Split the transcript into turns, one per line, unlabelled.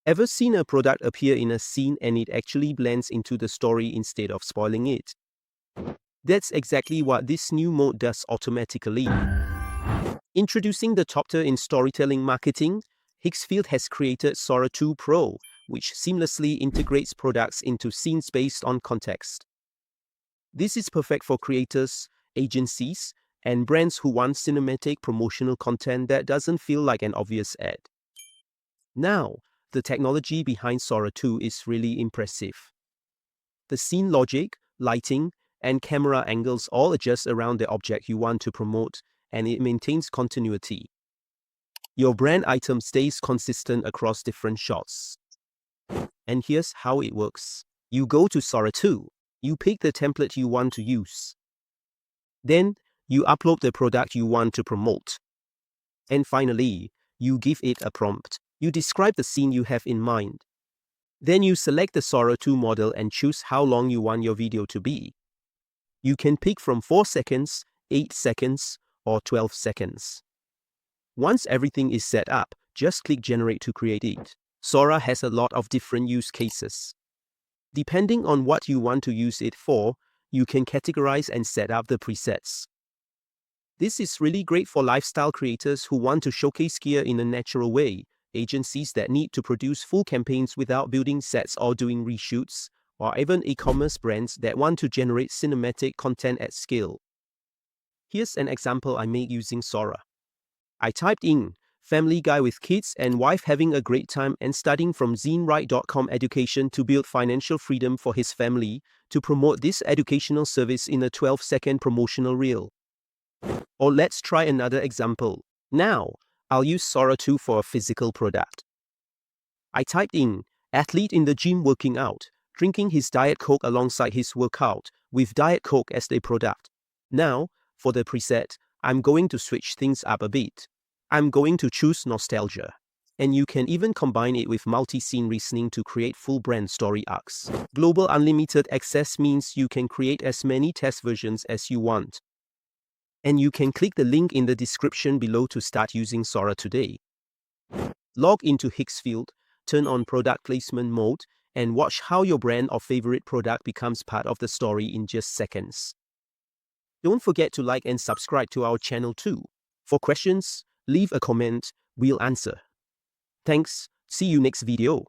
Ever seen a product appear in a scene and it actually blends into the story instead of spoiling it? That's exactly what this new mode does automatically. Introducing the top tier in storytelling marketing, Higgsfield has created Sora 2 Pro, which seamlessly integrates products into scenes based on context. This is perfect for creators, agencies, and brands who want cinematic promotional content that doesn't feel like an obvious ad. Now, the technology behind Sora 2 is really impressive. The scene logic, lighting, and camera angles all adjust around the object you want to promote, and it maintains continuity. Your brand item stays consistent across different shots. And here's how it works. You go to Sora 2, you pick the template you want to use. Then, you upload the product you want to promote. And finally, you give it a prompt. You describe the scene you have in mind. Then you select the Sora 2 model and choose how long you want your video to be. You can pick from 4 seconds, 8 seconds, or 12 seconds. Once everything is set up, just click Generate to create it. Sora has a lot of different use cases. Depending on what you want to use it for, you can categorize and set up the presets. This is really great for lifestyle creators who want to showcase gear in a natural way, agencies that need to produce full campaigns without building sets or doing reshoots, or even e-commerce brands that want to generate cinematic content at scale. Here's an example I made using Sora. I typed in family guy with kids and wife having a great time and studying from zenright.com education to build financial freedom for his family to promote this educational service in a 12-second promotional reel. Or let's try another example. Now, I'll use Sora 2 for a physical product. I typed in athlete in the gym working out, drinking his Diet Coke alongside his workout, with Diet Coke as the product. Now, for the preset, I'm going to switch things up a bit. I'm going to choose nostalgia. And you can even combine it with multi-scene reasoning to create full brand story arcs. Global unlimited access means you can create as many test versions as you want. And you can click the link in the description below to start using Sora today. Log into Higgsfield, turn on product placement mode, and watch how your brand or favorite product becomes part of the story in just seconds. Don't forget to like and subscribe to our channel too. For questions, leave a comment, we'll answer. Thanks, see you next video.